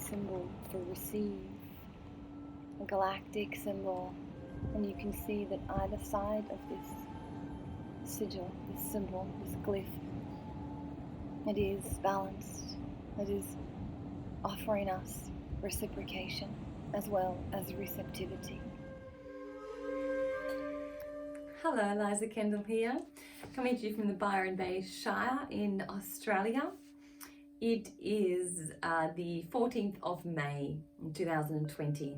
symbol for receive, a galactic symbol, and you can see that either side of this sigil, this symbol, this glyph, it is balanced, it is offering us reciprocation as well as receptivity. Hello, Eliza Kendall here, coming to you from the Byron Bay Shire in Australia. It is the 14th of May 2020.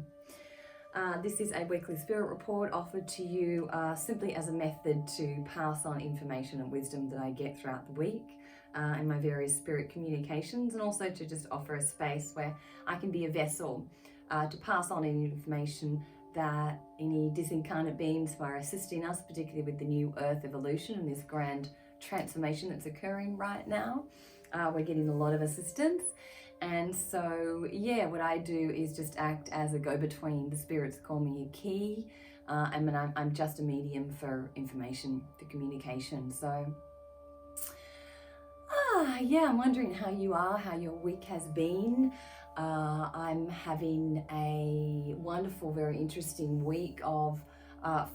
This is a weekly spirit report offered to you simply as a method to pass on information and wisdom that I get throughout the week in my various spirit communications, and also to just offer a space where I can be a vessel to pass on any information that any disincarnate beings who are assisting us, particularly with the new Earth evolution and this grand transformation that's occurring right now. We're getting a lot of assistance. And so, yeah, what I do is just act as a go-between. The spirits call me a key, and I'm just a medium for information, for communication. So, yeah, I'm wondering how you are, how your week has been. I'm having a wonderful, very interesting week of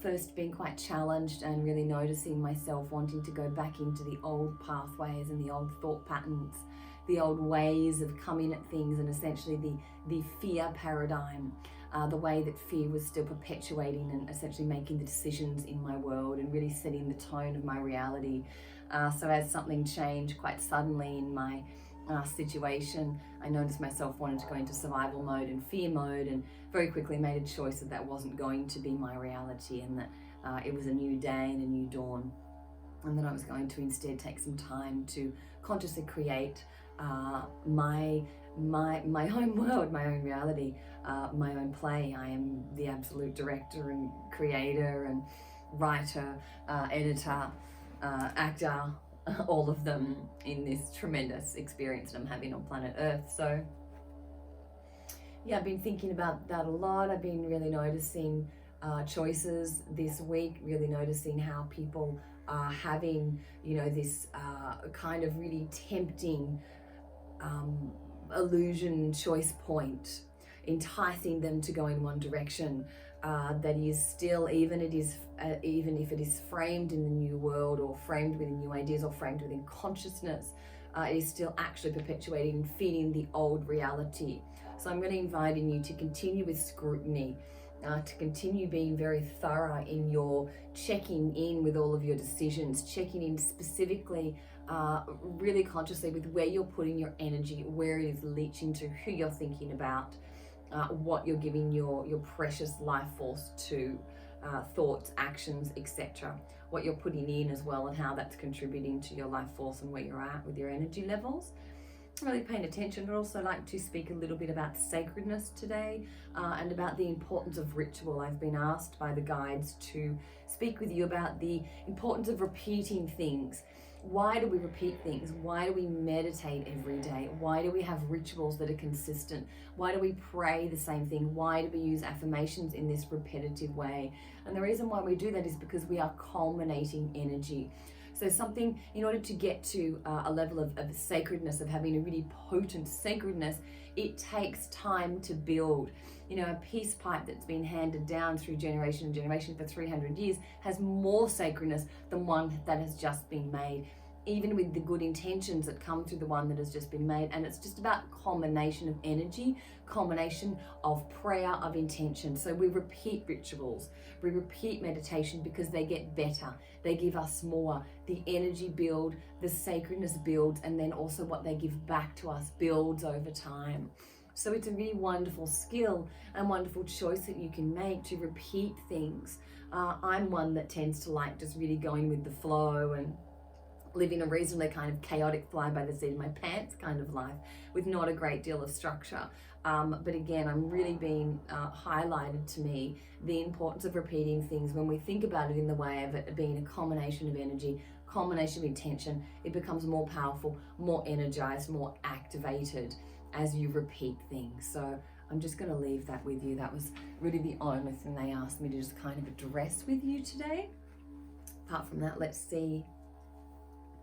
first being quite challenged and really noticing myself wanting to go back into the old pathways and the old thought patterns, the old ways of coming at things, and essentially the fear paradigm, the way that fear was still perpetuating and essentially making the decisions in my world and really setting the tone of my reality. So as something changed quite suddenly in my situation, I noticed myself wanting to go into survival mode and fear mode, and very quickly made a choice that wasn't going to be my reality, and that it was a new day and a new dawn, and that I was going to instead take some time to consciously create my own world, my own reality, my own play. I am the absolute director and creator and writer, editor, actor, all of them in this tremendous experience that I'm having on planet Earth. So yeah, I've been thinking about that a lot. I've been really noticing choices this week, really noticing how people are having, this kind of really tempting illusion choice point, enticing them to go in one direction that is still, even if it is framed in the new world, or framed within new ideas, or framed within consciousness, it is still actually perpetuating and feeding the old reality. So I'm really inviting you to continue with scrutiny, to continue being very thorough in your checking in with all of your decisions, checking in specifically, really consciously with where you're putting your energy, where it is leaching to, who you're thinking about, what you're giving your precious life force to, thoughts, actions, etc. What you're putting in as well, and how that's contributing to your life force and where you're at with your energy levels. Really paying attention, but also like to speak a little bit about sacredness today, and about the importance of ritual. I've been asked by the guides to speak with you about the importance of repeating things. Why do we repeat things? Why do we meditate every day? Why do we have rituals that are consistent? Why do we pray the same thing? Why do we use affirmations in this repetitive way? And the reason why we do that is because we are culminating energy. So something, in order to get to a level of sacredness, of having a really potent sacredness, it takes time to build. A peace pipe that's been handed down through generation and generation for 300 years has more sacredness than one that has just been made, even with the good intentions that come through the one that has just been made. And it's just about culmination of energy, culmination of prayer, of intention. So we repeat rituals, we repeat meditation because they get better. They give us more. The energy build, the sacredness builds, and then also what they give back to us builds over time. So it's a really wonderful skill and wonderful choice that you can make to repeat things. I'm one that tends to like just really going with the flow and living a reasonably kind of chaotic, fly by the seat of my pants kind of life with not a great deal of structure. But again, I'm really being highlighted to me the importance of repeating things. When we think about it in the way of it being a combination of energy, combination of intention, it becomes more powerful, more energized, more activated as you repeat things. So I'm just going to leave that with you. That was really the only thing they asked me to just kind of address with you today. Apart from that, let's see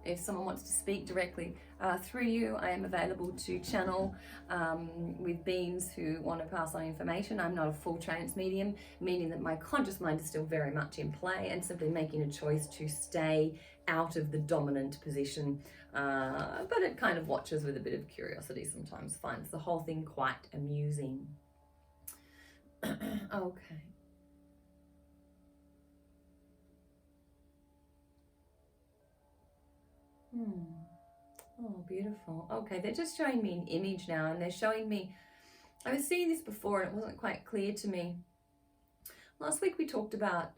If someone wants to speak directly through you, I am available to channel with beings who want to pass on information. I'm not a full trance medium, meaning that my conscious mind is still very much in play and simply making a choice to stay out of the dominant position. But it kind of watches with a bit of curiosity sometimes, finds the whole thing quite amusing. Okay. Oh, beautiful. Okay, they're just showing me an image now, and they're showing me, I was seeing this before and it wasn't quite clear to me. Last week we talked about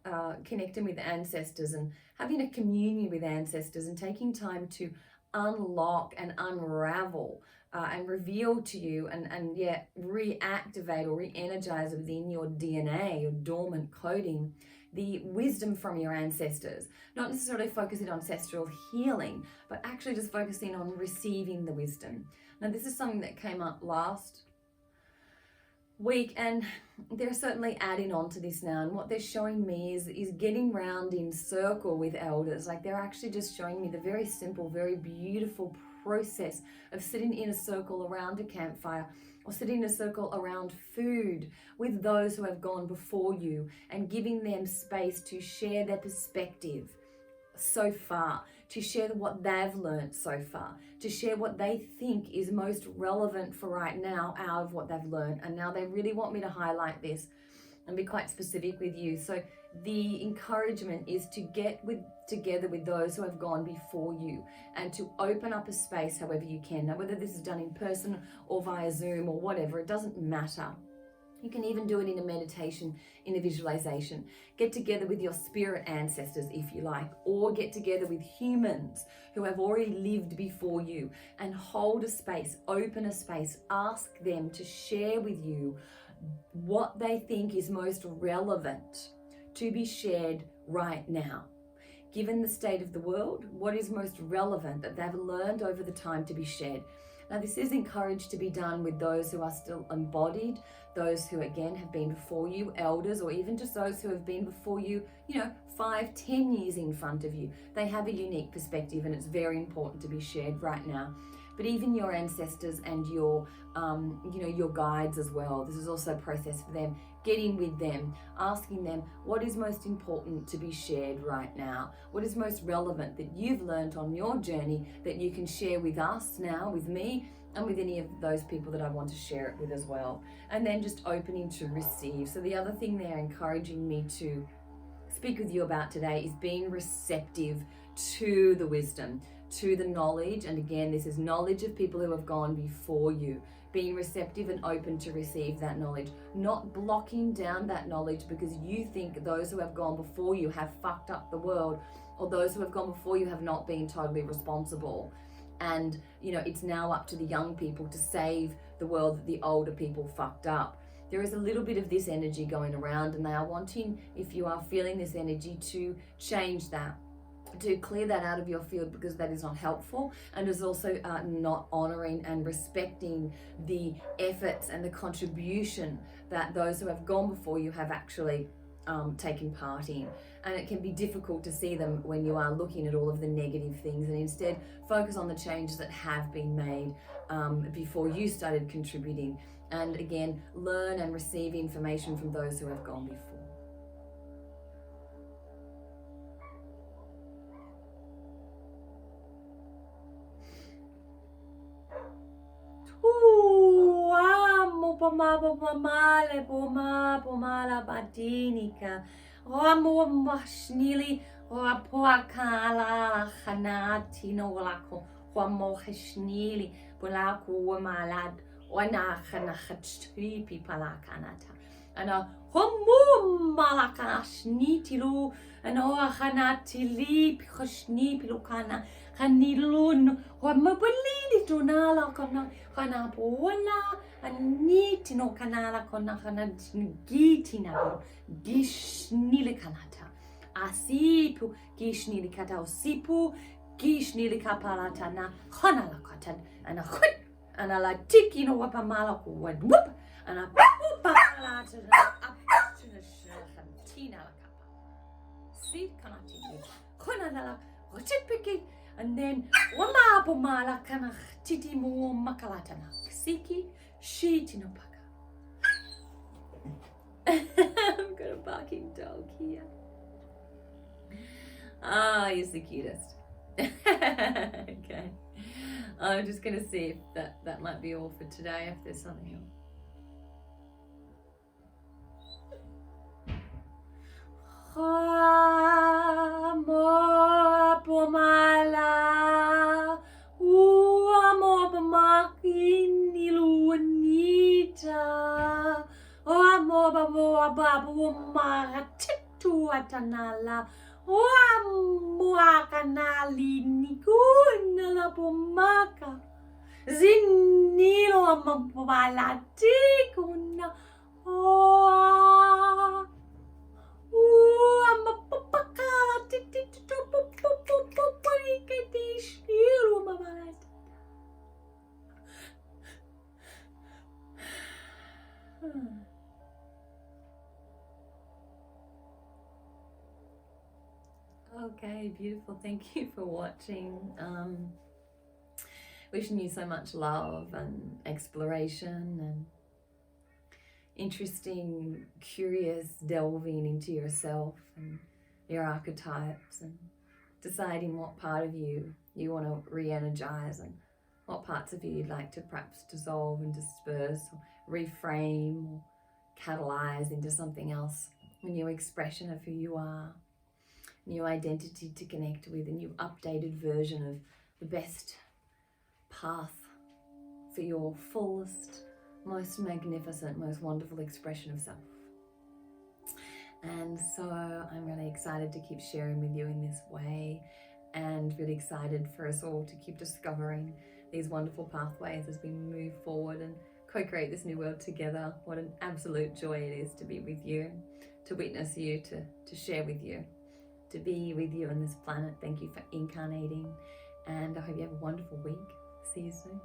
connecting with ancestors and having a communion with ancestors and taking time to unlock and unravel and reveal to you and yet reactivate or re-energize within your DNA, your dormant coding, the wisdom from your ancestors. Not necessarily focusing on ancestral healing, but actually just focusing on receiving the wisdom. Now, this is something that came up last week, and they're certainly adding on to this now. And what they're showing me is getting round in circle with elders. Like, they're actually just showing me the very simple, very beautiful process of sitting in a circle around a campfire, or sitting in a circle around food with those who have gone before you, and giving them space to share their perspective so far, to share what they've learned so far, to share what they think is most relevant for right now out of what they've learned. And now they really want me to highlight this and be quite specific with you. So the encouragement is to get together with those who have gone before you and to open up a space however you can. Now, whether this is done in person or via Zoom or whatever, it doesn't matter. You can even do it in a meditation, in a visualization. Get together with your spirit ancestors, if you like, or get together with humans who have already lived before you and hold a space, open a space, ask them to share with you what they think is most relevant to be shared right now. Given the state of the world, what is most relevant that they've learned over the time to be shared? Now, this is encouraged to be done with those who are still embodied, those who, again, have been before you, elders, or even just those who have been before you, 5-10 years in front of you. They have a unique perspective, and it's very important to be shared right now. But even your ancestors and your guides as well. This is also a process for them. Getting with them, asking them what is most important to be shared right now. What is most relevant that you've learned on your journey that you can share with us now, with me, and with any of those people that I want to share it with as well. And then just opening to receive. So the other thing they're encouraging me to speak with you about today is being receptive to the wisdom, to the knowledge. And again, this is knowledge of people who have gone before you. Being receptive and open to receive that knowledge, not blocking down that knowledge because you think those who have gone before you have fucked up the world, or those who have gone before you have not been totally responsible. And, it's now up to the young people to save the world that the older people fucked up. There is a little bit of this energy going around, and they are wanting, if you are feeling this energy, to change that, to clear that out of your field, because that is not helpful and is also not honoring and respecting the efforts and the contribution that those who have gone before you have actually taken part in. And it can be difficult to see them when you are looking at all of the negative things, and instead focus on the changes that have been made before you started contributing. And again, learn and receive information from those who have gone before. Pomala badinika, Ramo Mashnili, Rapoakala, Hanatino Lako, Ramo Hashnili, Polaku Malad, Wanachanachtripi Palakanata, and a Homo Malakashnitilu, and Ohanatili, Hoshnipilukana, Hanilun, Wamabili Donala, Hanapola, and Nitino Canala, Gitina, Gishnilikanata, Asipu, Gishnilikata, Sipu, Gishnilikapalatana, Hanalakatan, and a hut, and a latikino wapamalaku, whoop, and a palalata, up to the Shantina. See, Kanati, Honala, Rotipiki, And then wamapomala kana titi mo makalatana siki shitinopaka. I've got a barking dog here. Ah, he's the cutest. Okay. I'm just going to see if that might be all for today, if there's something else. Amor pomala, amor pomakin illuminita, amor babu maratitu atanala, amor kanali nikuna pomaka, zinilo amor pomala tikuna, oh. Okay, beautiful. Thank you for watching. Wishing you so much love and exploration and interesting, curious delving into yourself and your archetypes, and deciding what part of you want to re-energize and what parts of you you'd like to perhaps dissolve and disperse or reframe or catalyze into something else, a new expression of who you are, new identity to connect with, a new updated version of the best path for your fullest, most magnificent, most wonderful expression of self. And so I'm really excited to keep sharing with you in this way, and really excited for us all to keep discovering these wonderful pathways as we move forward and co-create this new world together. What an absolute joy it is to be with you, to witness you, to share with you, to be with you on this planet. Thank you for incarnating, and I hope you have a wonderful week. See you soon.